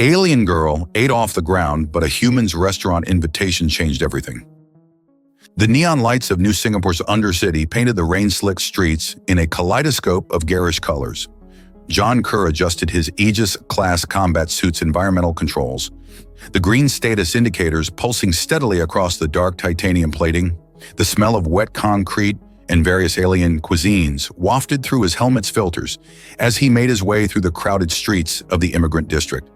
Alien girl ate off the ground, but a human's restaurant invitation changed everything. The neon lights of New Singapore's undercity painted the rain-slicked streets in a kaleidoscope of garish colors. John Kerr adjusted his Aegis-class combat suit's environmental controls, the green status indicators pulsing steadily across the dark titanium plating. The smell of wet concrete and various alien cuisines wafted through his helmet's filters as he made his way through the crowded streets of the immigrant district.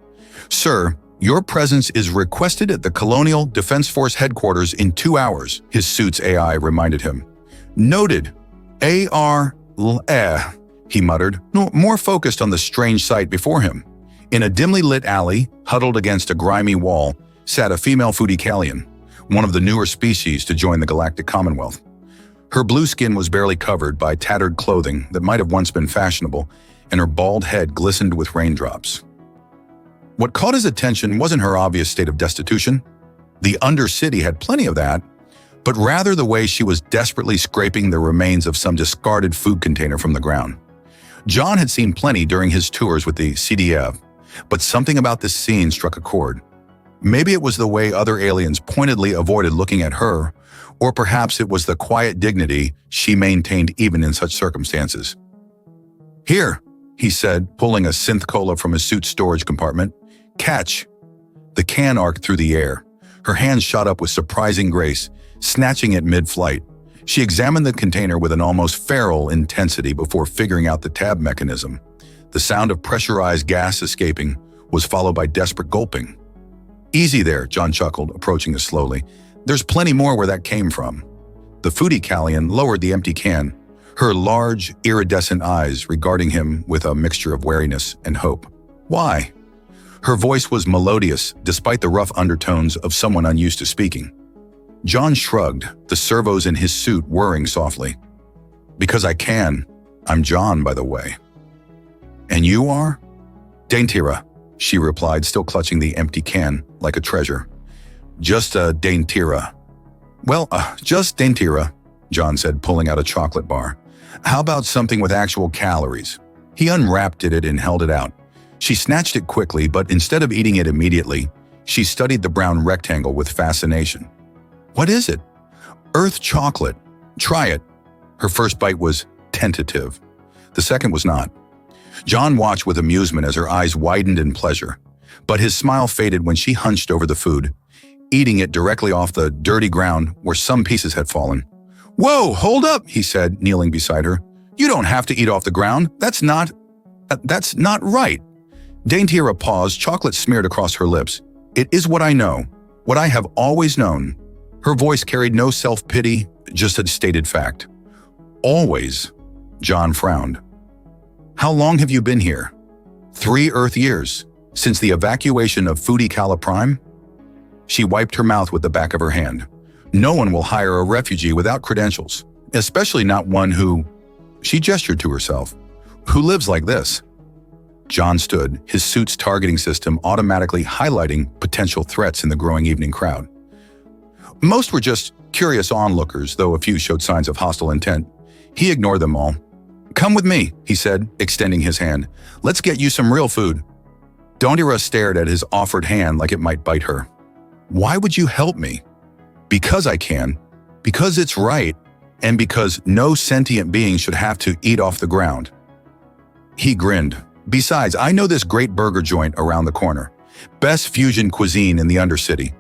"Sir, your presence is requested at the Colonial Defense Force headquarters in 2 hours," his suit's AI reminded him. "Noted. He muttered, more focused on the strange sight before him. In a dimly lit alley, huddled against a grimy wall, sat a female Fudicalian, one of the newer species to join the Galactic Commonwealth. Her blue skin was barely covered by tattered clothing that might have once been fashionable, and her bald head glistened with raindrops. What caught his attention wasn't her obvious state of destitution. The Undercity had plenty of that, but rather the way she was desperately scraping the remains of some discarded food container from the ground. John had seen plenty during his tours with the CDF, but something about this scene struck a chord. Maybe it was the way other aliens pointedly avoided looking at her, or perhaps it was the quiet dignity she maintained even in such circumstances. "Here," he said, pulling a synth cola from his suit's storage compartment. "Catch." The can arced through the air. Her hand shot up with surprising grace, snatching it mid-flight. She examined the container with an almost feral intensity before figuring out the tab mechanism. The sound of pressurized gas escaping was followed by desperate gulping. "Easy there," John chuckled, approaching it slowly. "There's plenty more where that came from." The Fudicalian lowered the empty can, her large, iridescent eyes regarding him with a mixture of wariness and hope. "Why?" Her voice was melodious, despite the rough undertones of someone unused to speaking. John shrugged, the servos in his suit whirring softly. "Because I can. I'm John, by the way." "And you are?" "Daintira," she replied, still clutching the empty can like a treasure. "Just a Daintira." "Well, just Daintira," John said, pulling out a chocolate bar. "How about something with actual calories?" He unwrapped it and held it out. She snatched it quickly, but instead of eating it immediately, she studied the brown rectangle with fascination. "What is it?" "Earth chocolate. Try it." Her first bite was tentative. The second was not. John watched with amusement as her eyes widened in pleasure, but his smile faded when she hunched over the food, eating it directly off the dirty ground where some pieces had fallen. "Whoa, hold up," he said, kneeling beside her. "You don't have to eat off the ground. That's not right." Daintira paused, chocolate smeared across her lips. "It is what I know, what I have always known." Her voice carried no self-pity, just a stated fact. "Always," John frowned. "How long have you been here?" 3 Earth years, since the evacuation of Fudicala Prime." She wiped her mouth with the back of her hand. "No one will hire a refugee without credentials, especially not one who," she gestured to herself, "who lives like this." John stood, his suit's targeting system automatically highlighting potential threats in the growing evening crowd. Most were just curious onlookers, though a few showed signs of hostile intent. He ignored them all. "Come with me," he said, extending his hand. "Let's get you some real food." Daintira stared at his offered hand like it might bite her. "Why would you help me?" "Because I can. Because it's right. And because no sentient being should have to eat off the ground." He grinned. "Besides, I know this great burger joint around the corner. Best fusion cuisine in the Undercity.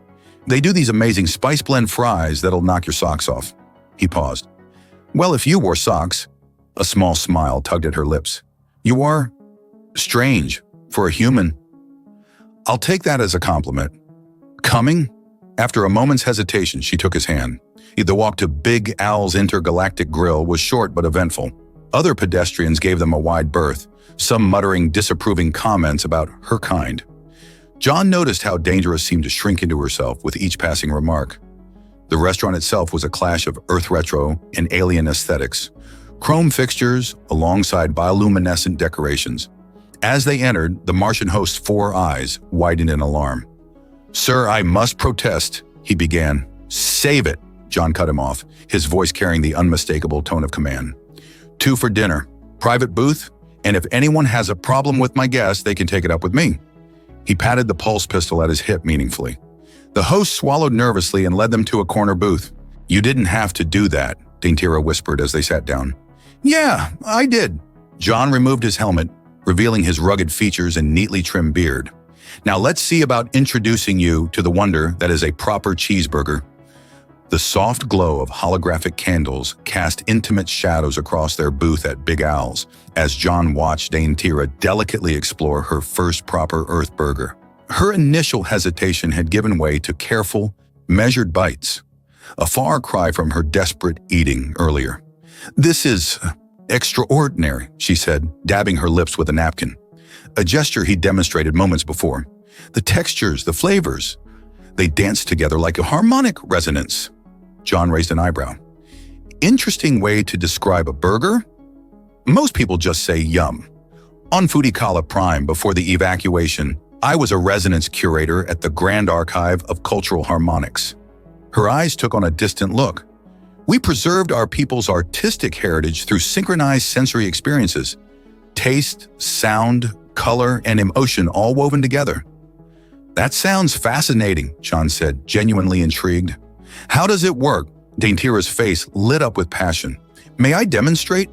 They do these amazing spice blend fries that'll knock your socks off." He paused. "Well, if you wore socks." A small smile tugged at her lips. "You are strange for a human." "I'll take that as a compliment." "Coming?" After a moment's hesitation, she took his hand. The walk to Big Al's intergalactic grill was short but eventful. Other pedestrians gave them a wide berth, some muttering disapproving comments about her kind. John noticed how Daintira seemed to shrink into herself with each passing remark. The restaurant itself was a clash of Earth retro and alien aesthetics. Chrome fixtures alongside bioluminescent decorations. As they entered, the Martian host's 4 eyes widened in alarm. "Sir, I must protest," he began. "Save it," John cut him off, his voice carrying the unmistakable tone of command. "2 for dinner, private booth, and if anyone has a problem with my guests, they can take it up with me." He patted the pulse pistol at his hip meaningfully. The host swallowed nervously and led them to a corner booth. "You didn't have to do that," Daintira whispered as they sat down. "Yeah, I did." John removed his helmet, revealing his rugged features and neatly trimmed beard. "Now let's see about introducing you to the wonder that is a proper cheeseburger." The soft glow of holographic candles cast intimate shadows across their booth at Big Al's as John watched Daintira delicately explore her first proper Earth burger. Her initial hesitation had given way to careful, measured bites, a far cry from her desperate eating earlier. "This is extraordinary," she said, dabbing her lips with a napkin, a gesture he demonstrated moments before. "The textures, the flavors, they danced together like a harmonic resonance." John raised an eyebrow. "Interesting way to describe a burger? Most people just say yum." On Foodie Kala Prime, before the evacuation, I was a resonance curator at the Grand Archive of Cultural Harmonics. Her eyes took on a distant look. "We preserved our people's artistic heritage through synchronized sensory experiences. Taste, sound, color, and emotion all woven together." "That sounds fascinating," John said, genuinely intrigued. "How does it work?" Daintira's face lit up with passion. "May I demonstrate?"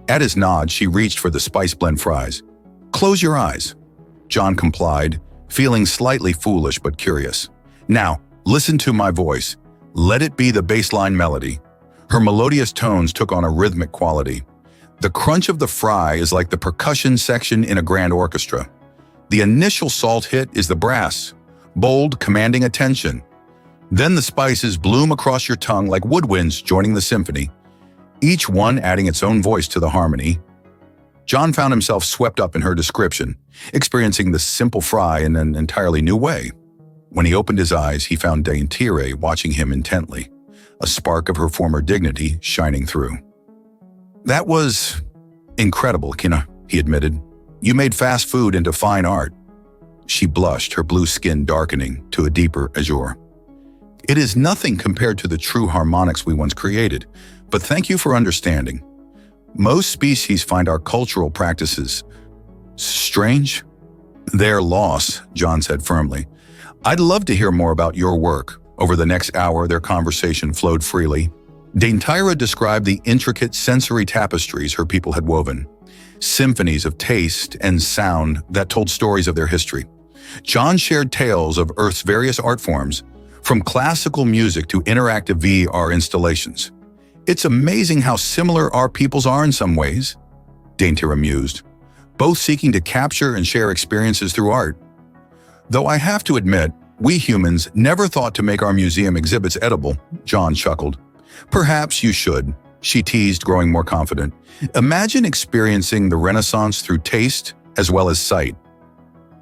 At his nod, she reached for the spice blend fries. "Close your eyes." John complied, feeling slightly foolish but curious. "Now, listen to my voice. Let it be the baseline melody." Her melodious tones took on a rhythmic quality. The crunch of the fry is like the percussion section in a grand orchestra. The initial salt hit is the brass, bold, commanding attention. Then the spices bloom across your tongue like woodwinds joining the symphony, each one adding its own voice to the harmony. John found himself swept up in her description, experiencing the simple fry in an entirely new way. When he opened his eyes, he found Daintira watching him intently, a spark of her former dignity shining through. "That was incredible, Kina," he admitted. "You made fast food into fine art." She blushed, her blue skin darkening to a deeper azure. "It is nothing compared to the true harmonics we once created, but thank you for understanding. Most species find our cultural practices strange." "Their loss," John said firmly. "I'd love to hear more about your work." Over the next hour, their conversation flowed freely. Daintira described the intricate sensory tapestries her people had woven, symphonies of taste and sound that told stories of their history. John shared tales of Earth's various art forms, from classical music to interactive VR installations. "It's amazing how similar our peoples are in some ways," Daintira mused, "both seeking to capture and share experiences through art. Though I have to admit, we humans never thought to make our museum exhibits edible," John chuckled. "Perhaps you should," she teased, growing more confident. "Imagine experiencing the Renaissance through taste as well as sight.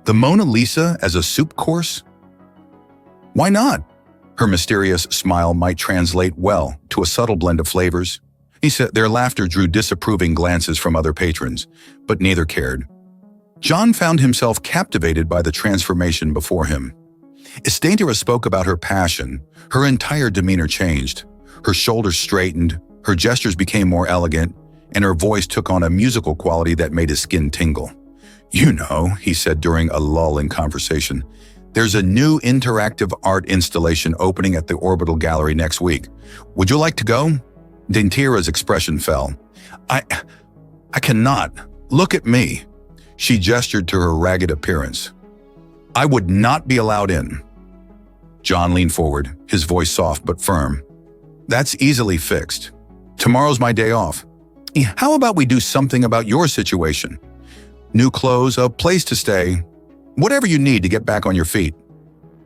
The Mona Lisa as a soup course? Why not?" Her mysterious smile might translate well to a subtle blend of flavors. He said their laughter drew disapproving glances from other patrons, but neither cared. John found himself captivated by the transformation before him. As Daintira spoke about her passion, her entire demeanor changed. Her shoulders straightened, her gestures became more elegant, and her voice took on a musical quality that made his skin tingle. "You know," he said during a lull in conversation, "there's a new interactive art installation opening at the Orbital Gallery next week. Would you like to go?" Daintira's expression fell. I cannot. Look at me." She gestured to her ragged appearance. "I would not be allowed in." John leaned forward, his voice soft but firm. "That's easily fixed. Tomorrow's my day off. How about we do something about your situation? New clothes, a place to stay, whatever you need to get back on your feet."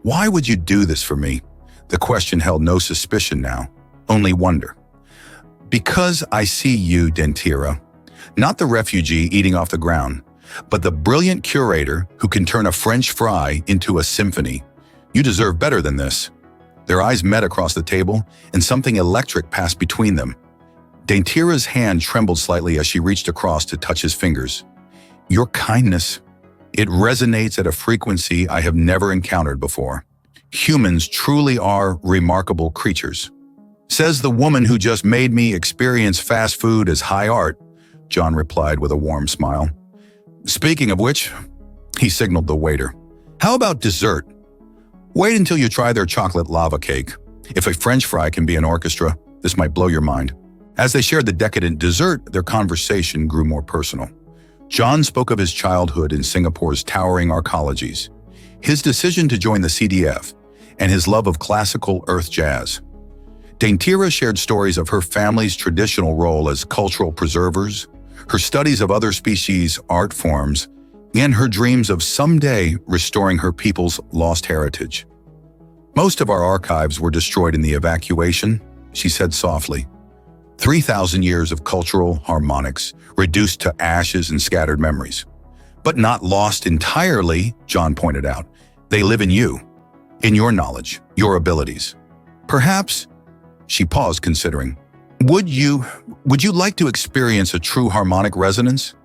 "Why would you do this for me?" The question held no suspicion now, only wonder. "Because I see you, Daintira. Not the refugee eating off the ground, but the brilliant curator who can turn a French fry into a symphony. You deserve better than this." Their eyes met across the table, and something electric passed between them. Daintira's hand trembled slightly as she reached across to touch his fingers. "Your kindness, it resonates at a frequency I have never encountered before. Humans truly are remarkable creatures." "Says the woman who just made me experience fast food as high art," John replied with a warm smile. "Speaking of which," he signaled the waiter, How about dessert? Wait until you try their chocolate lava cake. If a French fry can be an orchestra, this might blow your mind. As they shared the decadent dessert, their conversation grew more personal. John spoke of his childhood in Singapore's towering arcologies, his decision to join the CDF, and his love of classical earth jazz. Daintyra shared stories of her family's traditional role as cultural preservers, her studies of other species' art forms, and her dreams of someday restoring her people's lost heritage. Most of our archives were destroyed in the evacuation, she said softly. 3,000 years of cultural harmonics reduced to ashes and scattered memories. But not lost entirely, John pointed out. They live in you, in your knowledge, your abilities. Perhaps, she paused considering, would you like to experience a true harmonic resonance?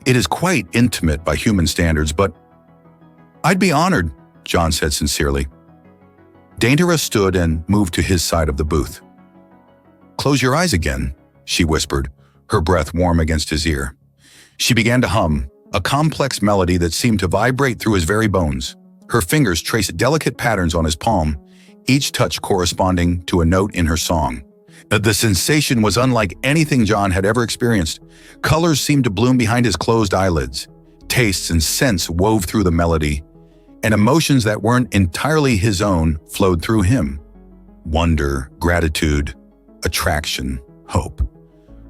It is quite intimate by human standards, but I'd be honored, John said sincerely. Daintyra stood and moved to his side of the booth. Close your eyes again, she whispered, her breath warm against his ear. She began to hum, a complex melody that seemed to vibrate through his very bones. Her fingers traced delicate patterns on his palm, each touch corresponding to a note in her song. The sensation was unlike anything John had ever experienced. Colors seemed to bloom behind his closed eyelids. Tastes and scents wove through the melody, and emotions that weren't entirely his own flowed through him. Wonder, gratitude, attraction, hope.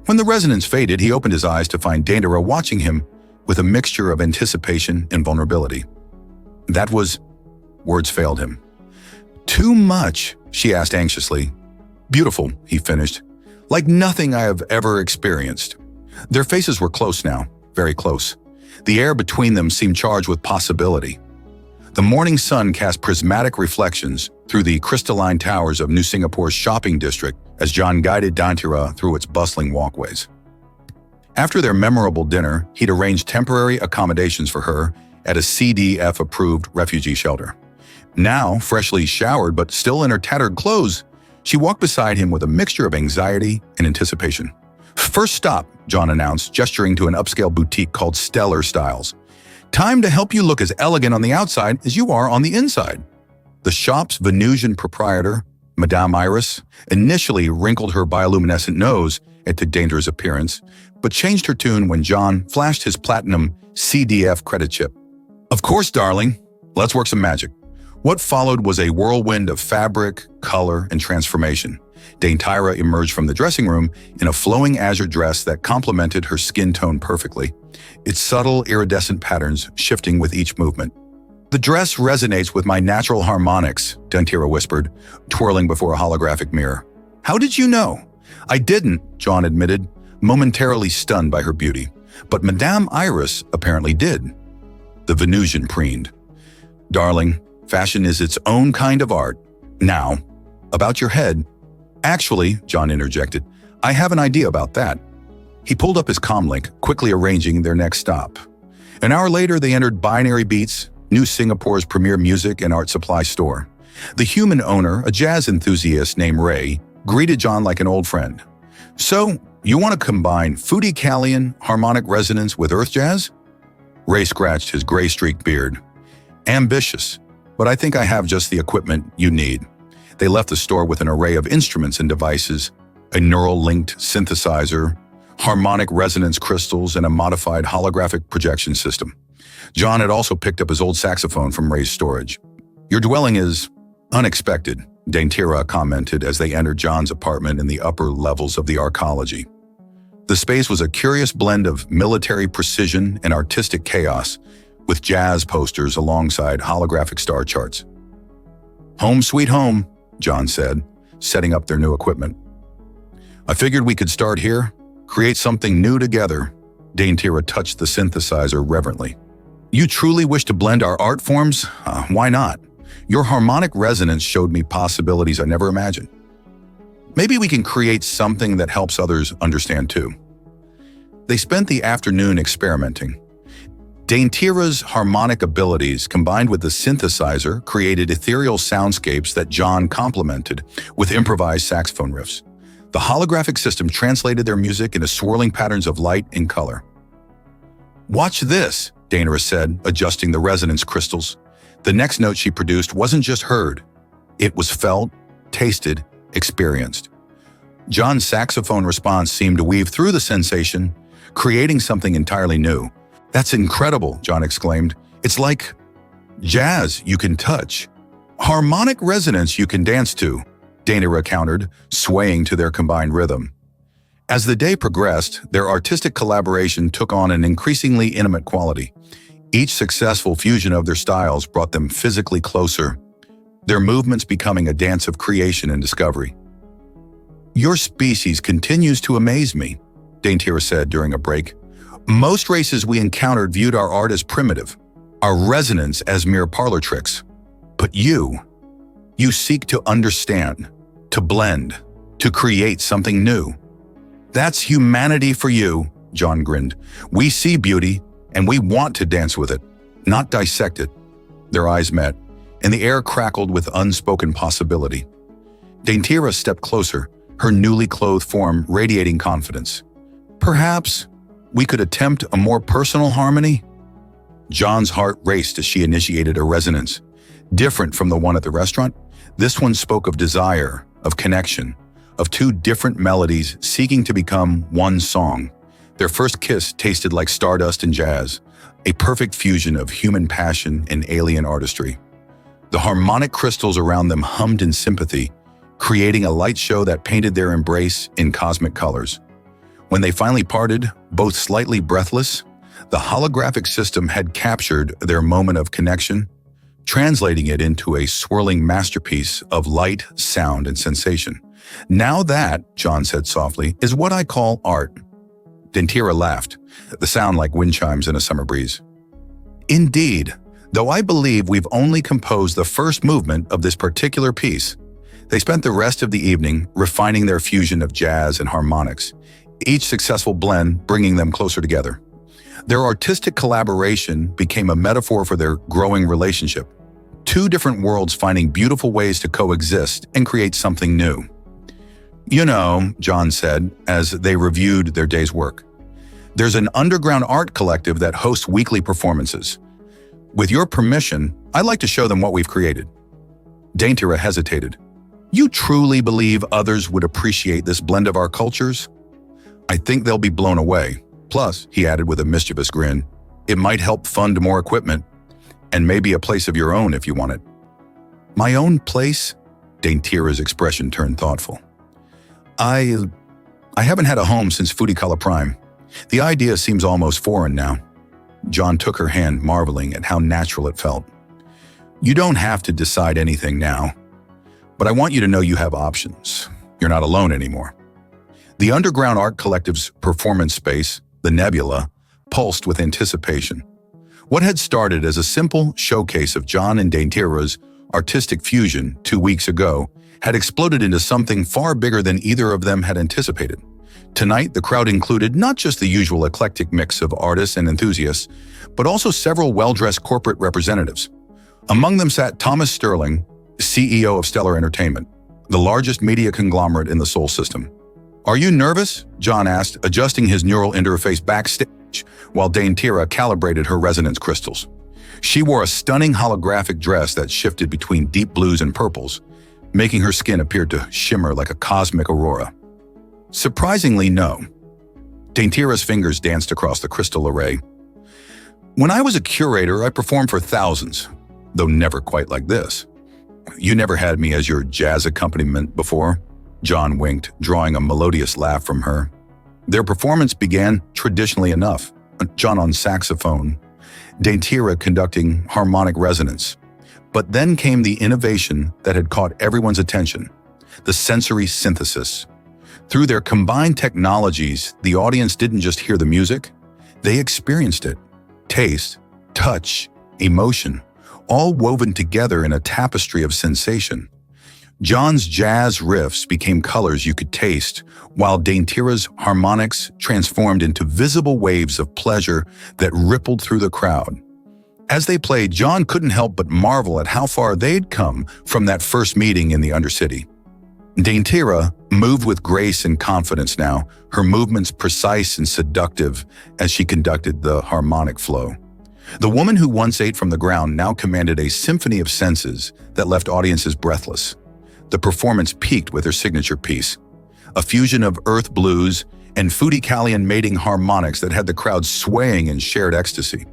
When the resonance faded, he opened his eyes to find Daintyra watching him with a mixture of anticipation and vulnerability. Words failed him. Too much, she asked anxiously. Beautiful, he finished, like nothing I have ever experienced. Their faces were close now, very close. The air between them seemed charged with possibility. The morning sun cast prismatic reflections through the crystalline towers of New Singapore's shopping district as John guided Daintyra through its bustling walkways. After their memorable dinner, he'd arranged temporary accommodations for her at a CDF-approved refugee shelter. Now, freshly showered but still in her tattered clothes, she walked beside him with a mixture of anxiety and anticipation. First stop, John announced, gesturing to an upscale boutique called Stellar Styles. Time to help you look as elegant on the outside as you are on the inside. The shop's Venusian proprietor, Madame Iris, initially wrinkled her bioluminescent nose at Daintyra's appearance, but changed her tune when John flashed his platinum CDF credit chip. Of course, darling. Let's work some magic. What followed was a whirlwind of fabric, color, and transformation. Daintyra emerged from the dressing room in a flowing azure dress that complemented her skin tone perfectly, its subtle iridescent patterns shifting with each movement. The dress resonates with my natural harmonics, Daintyra whispered, twirling before a holographic mirror. How did you know? I didn't, John admitted, momentarily stunned by her beauty. But Madame Iris apparently did. The Venusian preened. Darling, fashion is its own kind of art. Now, about your head. Actually, John interjected, I have an idea about that. He pulled up his comlink, quickly arranging their next stop. An hour later, they entered Binary Beats, New Singapore's premier music and art supply store. The human owner, a jazz enthusiast named Ray, greeted John like an old friend. So, you want to combine Foodie-Callian harmonic resonance with earth jazz? Ray scratched his gray-streaked beard. Ambitious, but I think I have just the equipment you need. They left the store with an array of instruments and devices, a neural-linked synthesizer, harmonic resonance crystals, and a modified holographic projection system. John had also picked up his old saxophone from Ray's storage. Your dwelling is unexpected, Daintyra commented as they entered John's apartment in the upper levels of the arcology. The space was a curious blend of military precision and artistic chaos, with jazz posters alongside holographic star charts. Home sweet home, John said, setting up their new equipment. I figured we could start here, create something new together. Daintyra touched the synthesizer reverently. You truly wish to blend our art forms? Why not? Your harmonic resonance showed me possibilities I never imagined. Maybe we can create something that helps others understand too. They spent the afternoon experimenting. Daintyra's harmonic abilities combined with the synthesizer created ethereal soundscapes that John complemented with improvised saxophone riffs. The holographic system translated their music into swirling patterns of light and color. Watch this, Daintyra said, adjusting the resonance crystals. The next note she produced wasn't just heard. It was felt, tasted, experienced. John's saxophone response seemed to weave through the sensation, creating something entirely new. "That's incredible," John exclaimed. "It's like jazz you can touch. Harmonic resonance you can dance to," Dainira countered, swaying to their combined rhythm. As the day progressed, their artistic collaboration took on an increasingly intimate quality. Each successful fusion of their styles brought them physically closer, their movements becoming a dance of creation and discovery. "Your species continues to amaze me," Dainira said during a break. "Most races we encountered viewed our art as primitive, our resonance as mere parlor tricks. But you seek to understand, to blend, to create something new. That's humanity for you," John grinned. "We see beauty, and we want to dance with it, not dissect it." Their eyes met, and the air crackled with unspoken possibility. Dainira stepped closer, her newly clothed form radiating confidence. "Perhaps we could attempt a more personal harmony?" John's heart raced as she initiated a resonance. Different from the one at the restaurant, this one spoke of desire, of connection, of two different melodies seeking to become one song. Their first kiss tasted like stardust and jazz, a perfect fusion of human passion and alien artistry. The harmonic crystals around them hummed in sympathy, creating a light show that painted their embrace in cosmic colors. When they finally parted, both slightly breathless, the holographic system had captured their moment of connection, translating it into a swirling masterpiece of light, sound, and sensation. "Now that," John said softly, "is what I call art." Dainira laughed, the sound like wind chimes in a summer breeze. "Indeed, though I believe we've only composed the first movement of this particular piece." They spent the rest of the evening refining their fusion of jazz and harmonics, each successful blend bringing them closer together. Their artistic collaboration became a metaphor for their growing relationship, two different worlds finding beautiful ways to coexist and create something new. "You know," John said as they reviewed their day's work, "there's an underground art collective that hosts weekly performances. With your permission, I'd like to show them what we've created." Dainira hesitated. "You truly believe others would appreciate this blend of our cultures?" "I think they'll be blown away. Plus," he added with a mischievous grin, "it might help fund more equipment, and maybe a place of your own if you want it." "My own place?" Dainira's expression turned thoughtful. I haven't had a home since Fudikala Prime. The idea seems almost foreign now." John took her hand, marveling at how natural it felt. "You don't have to decide anything now, but I want you to know you have options. You're not alone anymore." The Underground Art Collective's performance space, the Nebula, pulsed with anticipation. What had started as a simple showcase of John and Dainira's artistic fusion 2 weeks ago had exploded into something far bigger than either of them had anticipated. Tonight, the crowd included not just the usual eclectic mix of artists and enthusiasts, but also several well-dressed corporate representatives. Among them sat Thomas Sterling, CEO of Stellar Entertainment, the largest media conglomerate in the Sol system. "Are you nervous?" John asked, adjusting his neural interface backstage while Dainira calibrated her resonance crystals. She wore a stunning holographic dress that shifted between deep blues and purples, making her skin appear to shimmer like a cosmic aurora. "Surprisingly, no." Dainira's fingers danced across the crystal array. "When I was a curator, I performed for thousands, though never quite like this." "You never had me as your jazz accompaniment before?" John winked, drawing a melodious laugh from her. Their performance began traditionally enough, John on saxophone, Dainira conducting harmonic resonance. But then came the innovation that had caught everyone's attention, the sensory synthesis. Through their combined technologies, the audience didn't just hear the music, they experienced it. Taste, touch, emotion, all woven together in a tapestry of sensation. John's jazz riffs became colors you could taste, while Dainira's harmonics transformed into visible waves of pleasure that rippled through the crowd. As they played, John couldn't help but marvel at how far they'd come from that first meeting in the Undercity. Dainira moved with grace and confidence now, her movements precise and seductive as she conducted the harmonic flow. The woman who once ate from the ground now commanded a symphony of senses that left audiences breathless. The performance peaked with her signature piece, a fusion of earth blues and Fudikalian mating harmonics that had the crowd swaying in shared ecstasy.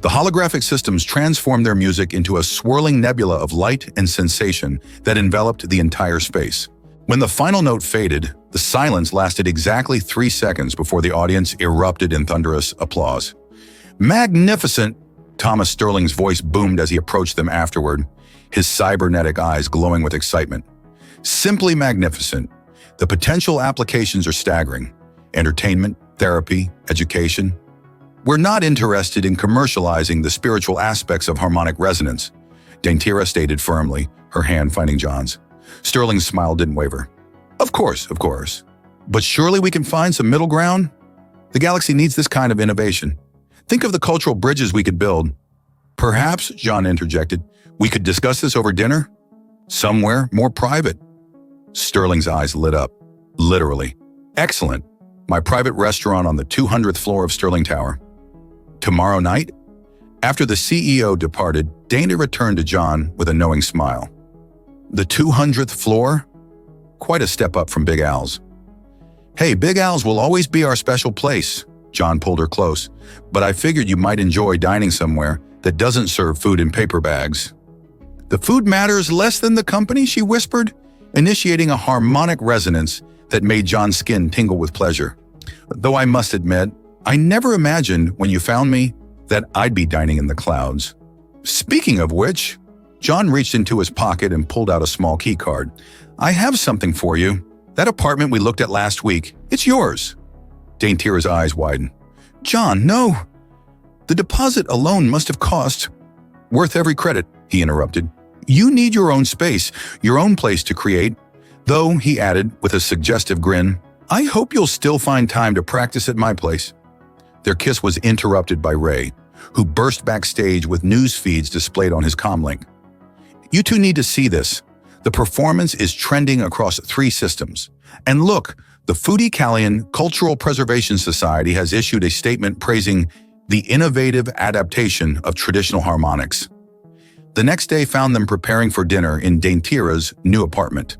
The holographic systems transformed their music into a swirling nebula of light and sensation that enveloped the entire space. When the final note faded, the silence lasted exactly 3 seconds before the audience erupted in thunderous applause. "Magnificent!" Thomas Sterling's voice boomed as he approached them afterward, his cybernetic eyes glowing with excitement. "Simply magnificent. The potential applications are staggering. Entertainment, therapy, education. We're not interested in commercializing the spiritual aspects of harmonic resonance," Daintira stated firmly, her hand finding John's. Sterling's smile didn't waver. Of course. But surely we can find some middle ground? The galaxy needs this kind of innovation. Think of the cultural bridges we could build." "Perhaps," John interjected, "we could discuss this over dinner? Somewhere more private." Sterling's eyes lit up. "Literally. Excellent. My private restaurant on the 200th floor of Sterling Tower. Tomorrow night?" After the CEO departed, Dana returned to John with a knowing smile. "The 200th floor? Quite a step up from Big Al's." "Hey, Big Al's will always be our special place." John pulled her close. "But I figured you might enjoy dining somewhere that doesn't serve food in paper bags." "The food matters less than the company," she whispered, initiating a harmonic resonance that made John's skin tingle with pleasure. "Though I must admit, I never imagined when you found me that I'd be dining in the clouds." Speaking of which, John reached into his pocket and pulled out a small key card. "I have something for you. That apartment we looked at last week, it's yours." Daintira's eyes widened. "John, no. The deposit alone must have cost—" "Worth every credit," he interrupted. "You need your own space, your own place to create. Though," he added with a suggestive grin, "I hope you'll still find time to practice at my place." Their kiss was interrupted by Ray, who burst backstage with news feeds displayed on his comlink. "You two need to see this. The performance is trending across 3 systems. And look, the Fudikalian Cultural Preservation Society has issued a statement praising the innovative adaptation of traditional harmonics." The next day found them preparing for dinner in Daintira's new apartment.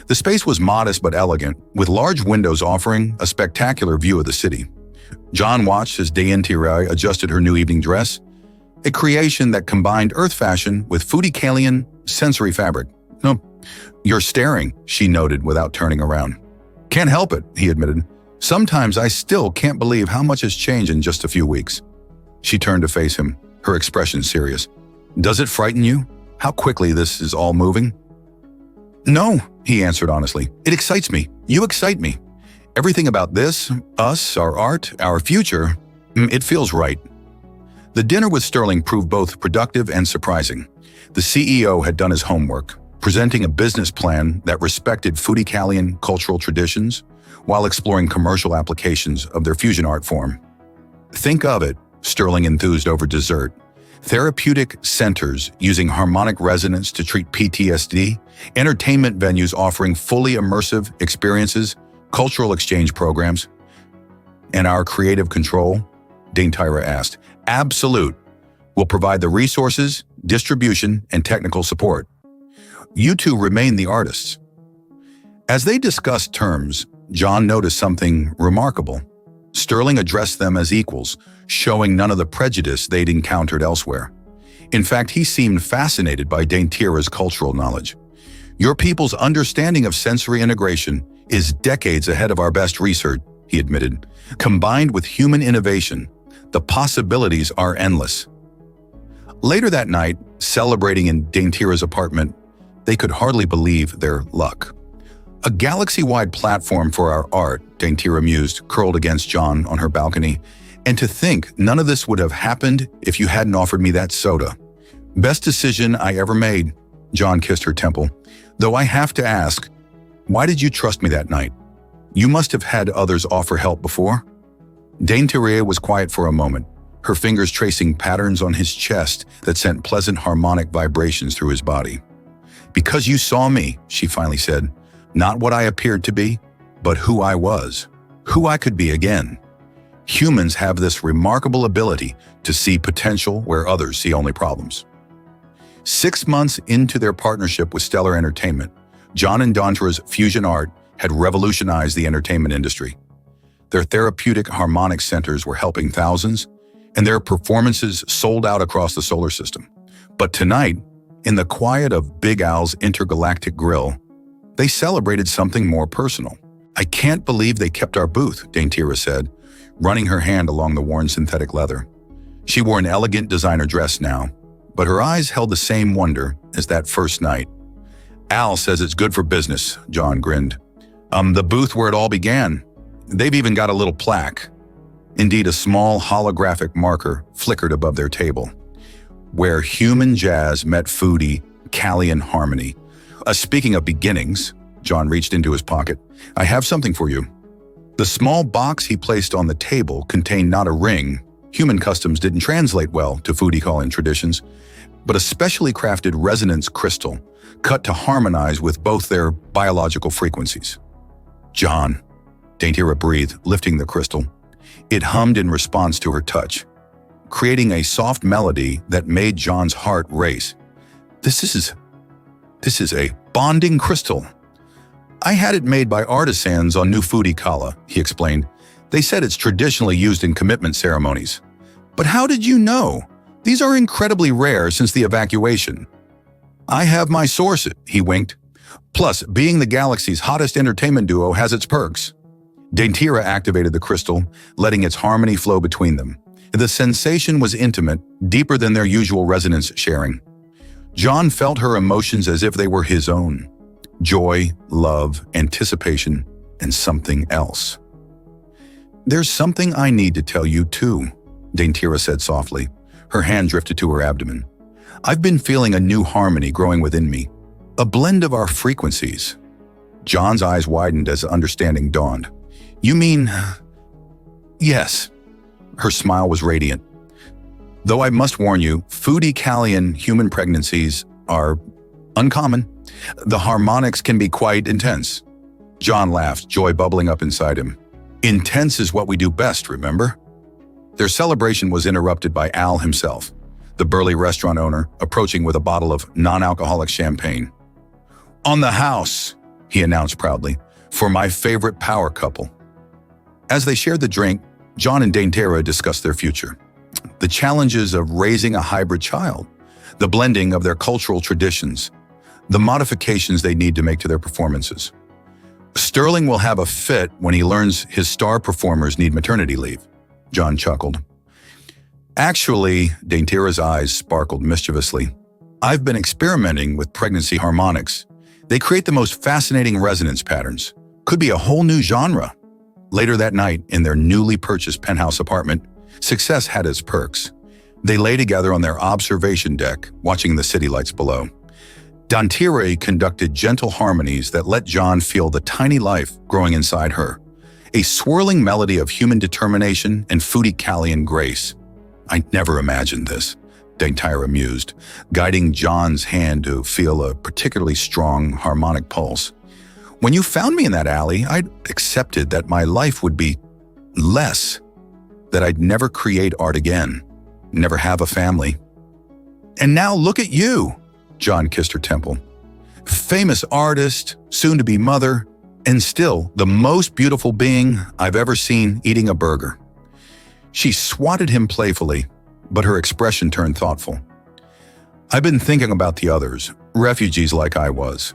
The space was modest but elegant, with large windows offering a spectacular view of the city. John watched as Daintira adjusted her new evening dress, a creation that combined earth fashion with Fudikalian sensory fabric. "No, you're staring," she noted without turning around. "Can't help it," he admitted. "Sometimes I still can't believe how much has changed in just a few weeks." She turned to face him, her expression serious. "Does it frighten you, how quickly this is all moving?" "No," he answered honestly. "It excites me. You excite me. Everything about this, us, our art, our future, it feels right." The dinner with Sterling proved both productive and surprising. The CEO had done his homework, presenting a business plan that respected Fudikalian cultural traditions while exploring commercial applications of their fusion art form. "Think of it," Sterling enthused over dessert. "Therapeutic centers using harmonic resonance to treat PTSD, entertainment venues offering fully immersive experiences, cultural exchange programs." "And our creative control?" Daintira asked. "Absolute. We'll provide the resources, distribution, and technical support. You two remain the artists." As they discussed terms, John noticed something remarkable. Sterling addressed them as equals, showing none of the prejudice they'd encountered elsewhere. In fact, he seemed fascinated by Daintira's cultural knowledge. "Your people's understanding of sensory integration is decades ahead of our best research," he admitted. "Combined with human innovation, the possibilities are endless." Later that night, celebrating in Daintira's apartment, they could hardly believe their luck. "A galaxy-wide platform for our art," Daintira mused, curled against John on her balcony. "And to think none of this would have happened if you hadn't offered me that soda. Best decision I ever made." John kissed her temple. "Though I have to ask, why did you trust me that night? You must have had others offer help before?" Daintira was quiet for a moment, her fingers tracing patterns on his chest that sent pleasant harmonic vibrations through his body. "Because you saw me," she finally said. "Not what I appeared to be, but who I was, who I could be again. Humans have this remarkable ability to see potential where others see only problems. 6 months into their partnership with Stellar Entertainment, John and Dantira's fusion art had revolutionized the entertainment industry. Their therapeutic harmonic centers were helping thousands, and their performances sold out across the solar system. But tonight, in the quiet of Big Al's intergalactic grill, they celebrated something more personal. "I can't believe they kept our booth," Dantira said, running her hand along the worn synthetic leather. She wore an elegant designer dress now, but her eyes held the same wonder as that first night. "Al says it's good for business," John grinned. The booth where it all began. They've even got a little plaque." Indeed, a small holographic marker flickered above their table. "Where human jazz met foodie Callian harmony." Speaking of beginnings, John reached into his pocket. "I have something for you." The small box he placed on the table contained not a ring. Human customs didn't translate well to foodie call-in traditions, but a specially crafted resonance crystal cut to harmonize with both their biological frequencies. "John," Dantira breathed, lifting the crystal. It hummed in response to her touch, creating a soft melody that made John's heart race. This is a bonding crystal. I had it made by artisans on New Foodie Kala," he explained. "They said it's traditionally used in commitment ceremonies." "But how did you know? These are incredibly rare since the evacuation." "I have my sources," he winked. "Plus, being the galaxy's hottest entertainment duo has its perks." Dantira activated the crystal, letting its harmony flow between them. The sensation was intimate, deeper than their usual resonance sharing. John felt her emotions as if they were his own. Joy, love, anticipation, and something else. "There's something I need to tell you too," Dantira said softly. Her hand drifted to her abdomen. "I've been feeling a new harmony growing within me, a blend of our frequencies." John's eyes widened as understanding dawned. "You mean..." "Yes." Her smile was radiant. "Though I must warn you, foodie Callian human pregnancies are uncommon. The harmonics can be quite intense." John laughed, joy bubbling up inside him. "Intense is what we do best, remember?" Their celebration was interrupted by Al himself, the burly restaurant owner, approaching with a bottle of non-alcoholic champagne. "On the house," he announced proudly, "for my favorite power couple." As they shared the drink, John and Dantira discussed their future. The challenges of raising a hybrid child, the blending of their cultural traditions, the modifications they need to make to their performances. "Sterling will have a fit when he learns his star performers need maternity leave," John chuckled. "Actually," Dantira's eyes sparkled mischievously, "I've been experimenting with pregnancy harmonics. They create the most fascinating resonance patterns. Could be a whole new genre." Later that night, in their newly purchased penthouse apartment, success had its perks. They lay together on their observation deck, watching the city lights below. Dantira conducted gentle harmonies that let John feel the tiny life growing inside her, a swirling melody of human determination and foodie Callian grace. "I never imagined this," Dantira mused, guiding John's hand to feel a particularly strong harmonic pulse. "When you found me in that alley, I'd accepted that my life would be less, that I'd never create art again, never have a family. And now look at you," John kissed her temple. "Famous artist, soon-to-be mother, and still the most beautiful being I've ever seen eating a burger." She swatted him playfully, but her expression turned thoughtful. "I've been thinking about the others, refugees like I was.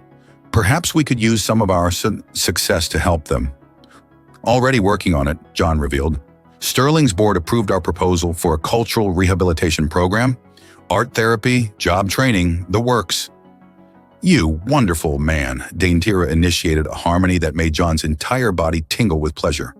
Perhaps we could use some of our success to help them." "Already working on it," John revealed. "Sterling's board approved our proposal for a cultural rehabilitation program. Art therapy, job training, the works." "You wonderful man," Dantira initiated a harmony that made John's entire body tingle with pleasure.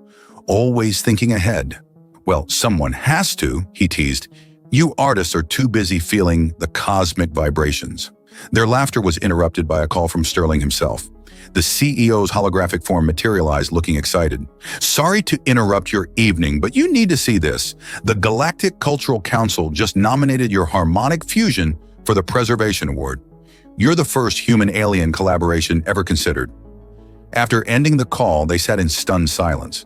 "Always thinking ahead." "Well, someone has to," he teased. "You artists are too busy feeling the cosmic vibrations." Their laughter was interrupted by a call from Sterling himself. The CEO's holographic form materialized, looking excited. "Sorry to interrupt your evening, but you need to see this. The Galactic Cultural Council just nominated your harmonic fusion for the Preservation Award. You're the first human-alien collaboration ever considered." After ending the call, they sat in stunned silence.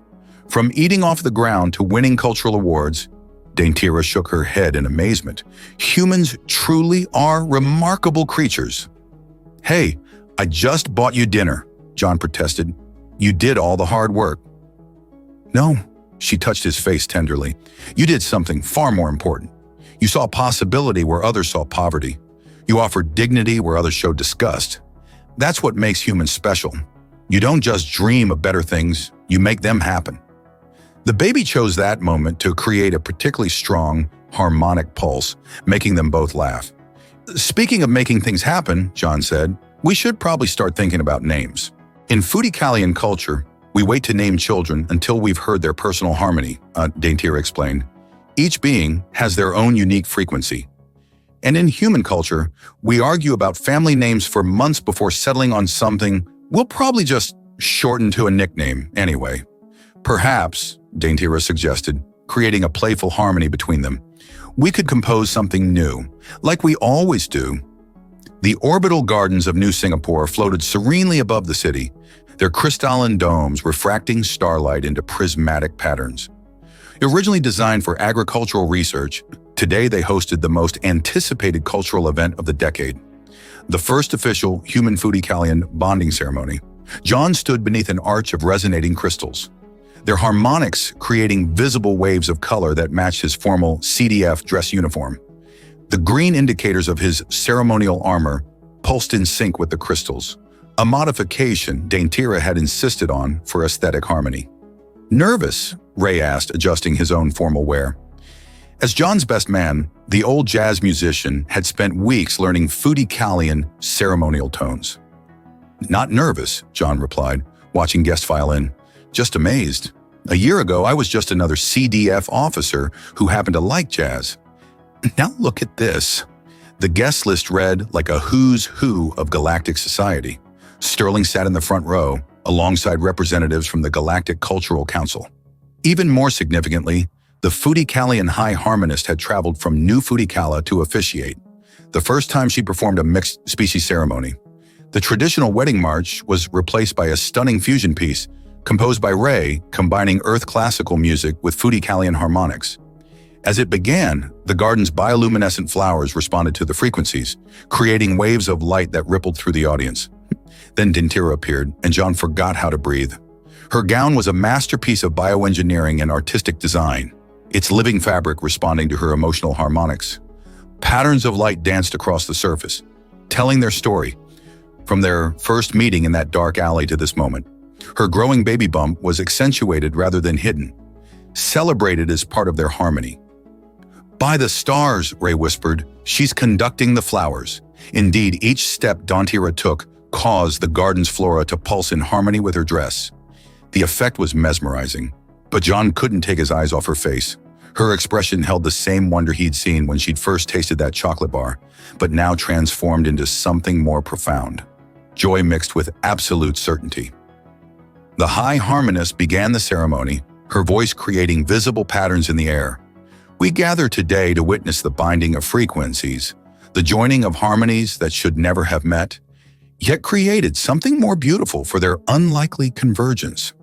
From eating off the ground to winning cultural awards, Daintira shook her head in amazement. Humans truly are remarkable creatures. Hey, I just bought you dinner, John protested. You did all the hard work. No, she touched his face tenderly. You did something far more important. You saw possibility where others saw poverty. You offered dignity where others showed disgust. That's what makes humans special. You don't just dream of better things, you make them happen. The baby chose that moment to create a particularly strong, harmonic pulse, making them both laugh. Speaking of making things happen, John said, we should probably start thinking about names. In Fudikalian culture, we wait to name children until we've heard their personal harmony, Daintira explained. Each being has their own unique frequency. And in human culture, we argue about family names for months before settling on something we'll probably just shorten to a nickname anyway. Perhaps, Daintira suggested, creating a playful harmony between them, we could compose something new, like we always do. The orbital gardens of New Singapore floated serenely above the city, their crystalline domes refracting starlight into prismatic patterns. Originally designed for agricultural research, today they hosted the most anticipated cultural event of the decade, the first official human Fudikalian bonding ceremony. John stood beneath an arch of resonating crystals, their harmonics creating visible waves of color that matched his formal CDF dress uniform. The green indicators of his ceremonial armor pulsed in sync with the crystals, a modification Daintira had insisted on for aesthetic harmony. Nervous? Ray asked, adjusting his own formal wear. As John's best man, the old jazz musician had spent weeks learning Fudikalian ceremonial tones. Not nervous, John replied, watching guests file in. Just amazed. A year ago, I was just another CDF officer who happened to like jazz. Now look at this. The guest list read like a who's who of galactic society. Sterling sat in the front row, alongside representatives from the Galactic Cultural Council. Even more significantly, the Fudikalian High Harmonist had traveled from New Fudikala to officiate, the first time she performed a mixed species ceremony. The traditional wedding march was replaced by a stunning fusion piece composed by Ray, combining Earth classical music with Fudikalian harmonics. As it began, the garden's bioluminescent flowers responded to the frequencies, creating waves of light that rippled through the audience. Then Daintira appeared, and John forgot how to breathe. Her gown was a masterpiece of bioengineering and artistic design, its living fabric responding to her emotional harmonics. Patterns of light danced across the surface, telling their story, from their first meeting in that dark alley to this moment. Her growing baby bump was accentuated rather than hidden, celebrated as part of their harmony. By the stars, Ray whispered, she's conducting the flowers. Indeed, each step Daintira took caused the garden's flora to pulse in harmony with her dress. The effect was mesmerizing, but John couldn't take his eyes off her face. Her expression held the same wonder he'd seen when she'd first tasted that chocolate bar, but now transformed into something more profound. Joy mixed with absolute certainty. The High Harmonist began the ceremony, her voice creating visible patterns in the air. We gather today to witness the binding of frequencies, the joining of harmonies that should never have met, yet created something more beautiful for their unlikely convergence.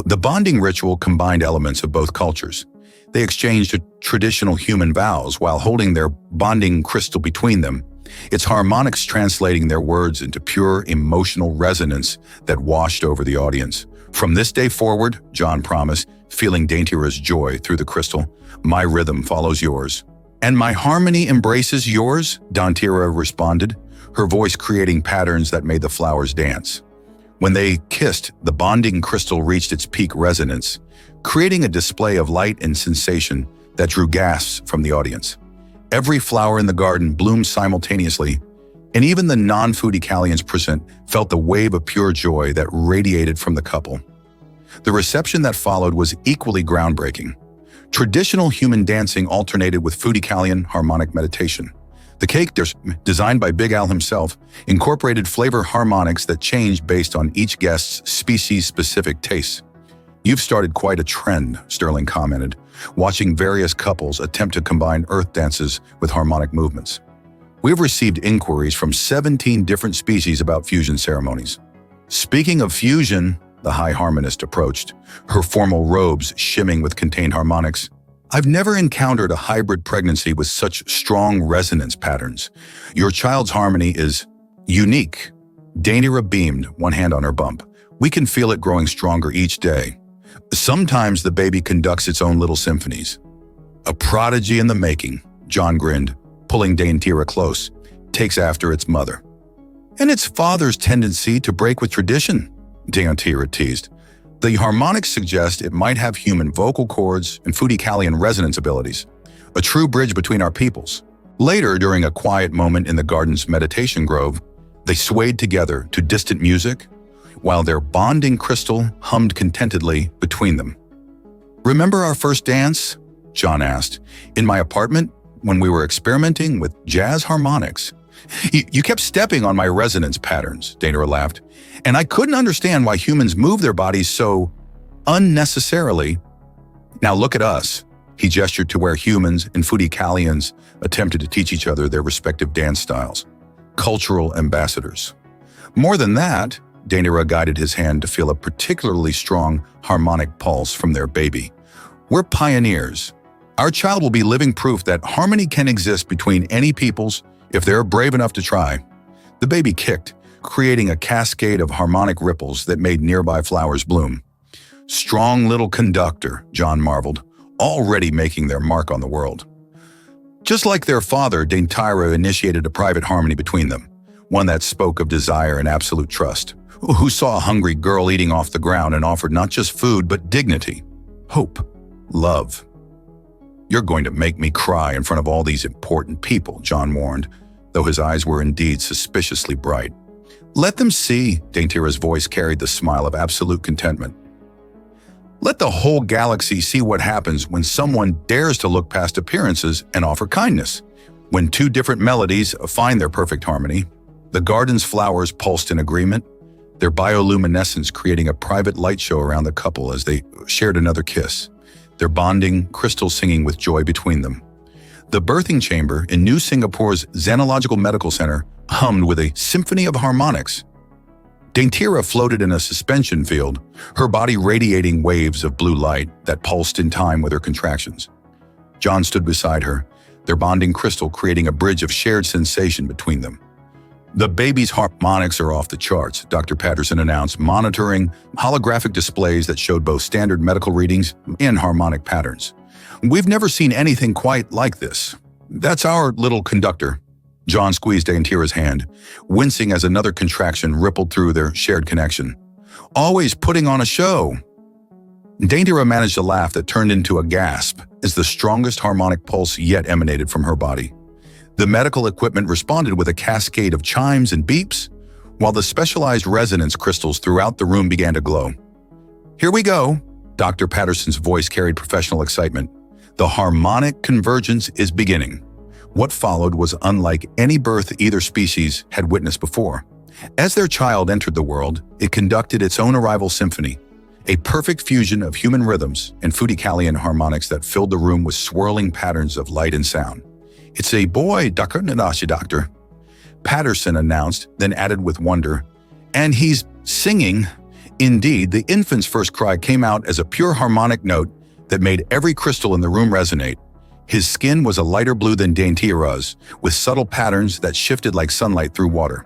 The bonding ritual combined elements of both cultures. They exchanged traditional human vows while holding their bonding crystal between them, its harmonics translating their words into pure emotional resonance that washed over the audience. From this day forward, John promised, feeling Daintira's joy through the crystal, my rhythm follows yours. And my harmony embraces yours, Daintira responded, her voice creating patterns that made the flowers dance. When they kissed, the bonding crystal reached its peak resonance, creating a display of light and sensation that drew gasps from the audience. Every flower in the garden bloomed simultaneously, and even the non-Fudikalians present felt the wave of pure joy that radiated from the couple. The reception that followed was equally groundbreaking. Traditional human dancing alternated with Fudikalian harmonic meditation. The cake, designed by Big Al himself, incorporated flavor harmonics that changed based on each guest's species-specific tastes. You've started quite a trend, Sterling commented, watching various couples attempt to combine earth dances with harmonic movements. We've received inquiries from 17 different species about fusion ceremonies. Speaking of fusion, the high harmonist approached, her formal robes shimming with contained harmonics. "I've never encountered a hybrid pregnancy with such strong resonance patterns. Your child's harmony is unique." Dainira beamed, one hand on her bump. "We can feel it growing stronger each day. Sometimes the baby conducts its own little symphonies." "A prodigy in the making," John grinned, pulling Dainira close. "Takes after its mother." "And its father's tendency to break with tradition," Dainira teased. "The harmonics suggest it might have human vocal cords and Fudikalian resonance abilities, a true bridge between our peoples." Later, during a quiet moment in the garden's meditation grove, they swayed together to distant music, while their bonding crystal hummed contentedly between them. "Remember our first dance?" John asked. "In my apartment, when we were experimenting with jazz harmonics. You kept stepping on my resonance patterns," Dainira laughed, "and I couldn't understand why humans move their bodies so unnecessarily. Now look at us." He gestured to where humans and Fudikalians attempted to teach each other their respective dance styles. Cultural ambassadors. More than that, Dainira guided his hand to feel a particularly strong harmonic pulse from their baby. "We're pioneers. Our child will be living proof that harmony can exist between any peoples if they're brave enough to try." The baby kicked, creating a cascade of harmonic ripples that made nearby flowers bloom. "Strong little conductor," John marveled, "already making their mark on the world." Just like their father, Dainira initiated a private harmony between them, one that spoke of desire and absolute trust, who saw a hungry girl eating off the ground and offered not just food but dignity, hope, love. "You're going to make me cry in front of all these important people," John warned, though his eyes were indeed suspiciously bright. "Let them see," Dainira's voice carried the smile of absolute contentment. "Let the whole galaxy see what happens when someone dares to look past appearances and offer kindness. When two different melodies find their perfect harmony." The garden's flowers pulsed in agreement, their bioluminescence creating a private light show around the couple as they shared another kiss, their bonding crystal singing with joy between them. The birthing chamber in New Singapore's Xenological Medical Center hummed with a symphony of harmonics. Dainira floated in a suspension field, her body radiating waves of blue light that pulsed in time with her contractions. John stood beside her, their bonding crystal creating a bridge of shared sensation between them. "The baby's harmonics are off the charts," Dr. Patterson announced, monitoring holographic displays that showed both standard medical readings and harmonic patterns. "We've never seen anything quite like this. That's our little conductor." John squeezed Dainira's hand, wincing as another contraction rippled through their shared connection. "Always putting on a show." Dainira managed a laugh that turned into a gasp as the strongest harmonic pulse yet emanated from her body. The medical equipment responded with a cascade of chimes and beeps, while the specialized resonance crystals throughout the room began to glow. "Here we go," Dr. Patterson's voice carried professional excitement. "The harmonic convergence is beginning." What followed was unlike any birth either species had witnessed before. As their child entered the world, it conducted its own arrival symphony, a perfect fusion of human rhythms and Fudikalian harmonics that filled the room with swirling patterns of light and sound. "It's a boy, Dr. Nadashi, Doctor," Patterson announced, then added with wonder, "and he's singing." Indeed, the infant's first cry came out as a pure harmonic note that made every crystal in the room resonate. His skin was a lighter blue than Dainira's, with subtle patterns that shifted like sunlight through water.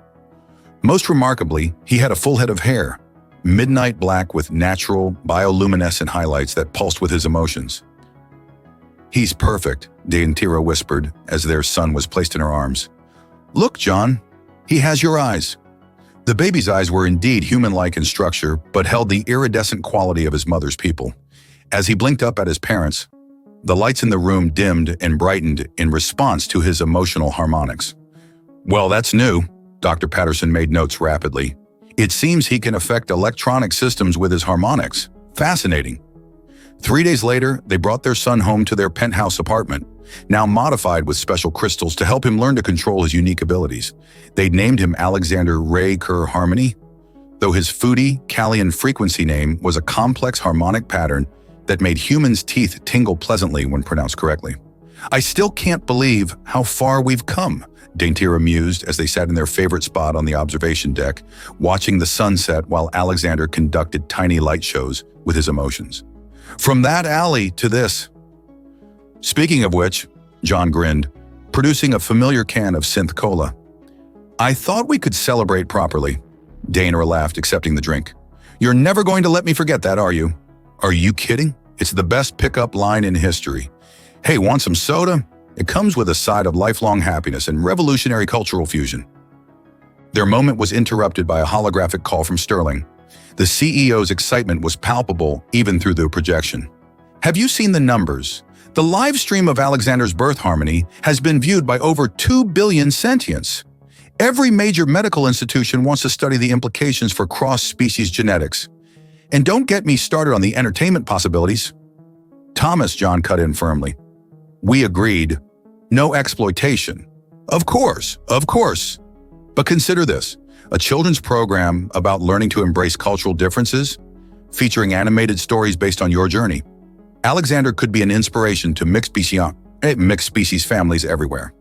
Most remarkably, he had a full head of hair, midnight black with natural, bioluminescent highlights that pulsed with his emotions. "He's perfect," Dainira whispered as their son was placed in her arms. "Look, John, he has your eyes." The baby's eyes were indeed human-like in structure, but held the iridescent quality of his mother's people. As he blinked up at his parents, the lights in the room dimmed and brightened in response to his emotional harmonics. "Well, that's new," Dr. Patterson made notes rapidly. "It seems he can affect electronic systems with his harmonics. Fascinating." 3 days later, they brought their son home to their penthouse apartment, now modified with special crystals to help him learn to control his unique abilities. They'd named him Alexander Ray Kerr Harmony, though his Fudikalian frequency name was a complex harmonic pattern that made humans' teeth tingle pleasantly when pronounced correctly. I still can't believe how far we've come, Daintira mused as they sat in their favorite spot on the observation deck, watching the sunset while Alexander conducted tiny light shows with his emotions. From that alley to this. Speaking of which, John grinned, producing a familiar can of synth cola. I thought we could celebrate properly. Daintira laughed, accepting the drink. You're never going to let me forget that, are you? Are you kidding? It's the best pickup line in history. Hey, want some soda? It comes with a side of lifelong happiness and revolutionary cultural fusion. Their moment was interrupted by a holographic call from Sterling. The CEO's excitement was palpable even through the projection. Have you seen the numbers? The live stream of Alexander's birth harmony has been viewed by over 2 billion sentients. Every major medical institution wants to study the implications for cross-species genetics. And don't get me started on the entertainment possibilities. Thomas, John cut in firmly. We agreed. No exploitation. Of course. But consider this, a children's program about learning to embrace cultural differences, featuring animated stories based on your journey. Alexander could be an inspiration to mixed species families everywhere.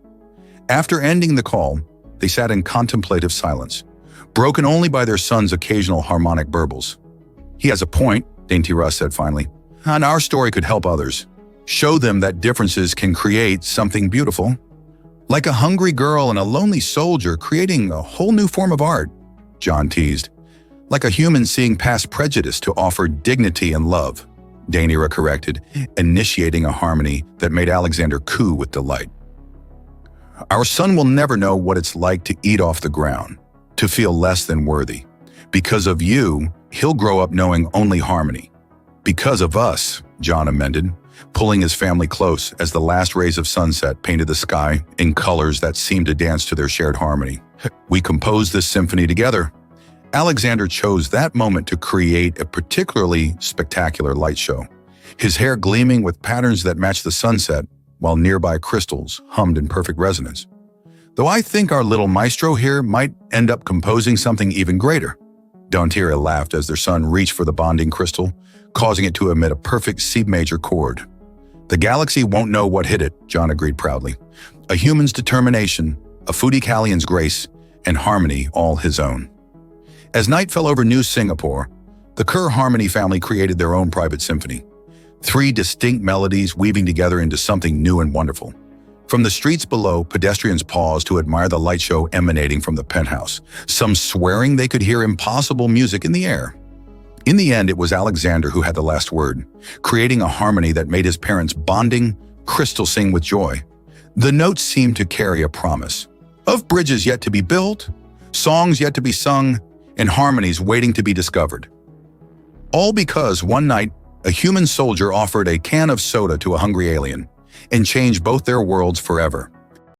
After ending the call, they sat in contemplative silence, broken only by their son's occasional harmonic burbles. He has a point, Daintira said finally, and our story could help others. Show them that differences can create something beautiful. Like a hungry girl and a lonely soldier creating a whole new form of art, John teased. Like a human seeing past prejudice to offer dignity and love, Daintira corrected, initiating a harmony that made Alexander coo with delight. Our son will never know what it's like to eat off the ground, to feel less than worthy. Because of you, he'll grow up knowing only harmony. Because of us, John amended, pulling his family close as the last rays of sunset painted the sky in colors that seemed to dance to their shared harmony. We composed this symphony together. Alexander chose that moment to create a particularly spectacular light show, his hair gleaming with patterns that matched the sunset, while nearby crystals hummed in perfect resonance. Though I think our little maestro here might end up composing something even greater. Daintira laughed as their son reached for the bonding crystal, causing it to emit a perfect C major chord. The galaxy won't know what hit it, John agreed proudly. A human's determination, a Fudicalian's grace, and harmony all his own. As night fell over New Singapore, the Kerr Harmony family created their own private symphony. 3 distinct melodies weaving together into something new and wonderful. From the streets below, pedestrians paused to admire the light show emanating from the penthouse, some swearing they could hear impossible music in the air. In the end, it was Alexander who had the last word, creating a harmony that made his parents' bonding crystal sing with joy. The notes seemed to carry a promise of bridges yet to be built, songs yet to be sung, and harmonies waiting to be discovered. All because one night, a human soldier offered a can of soda to a hungry alien and changed both their worlds forever.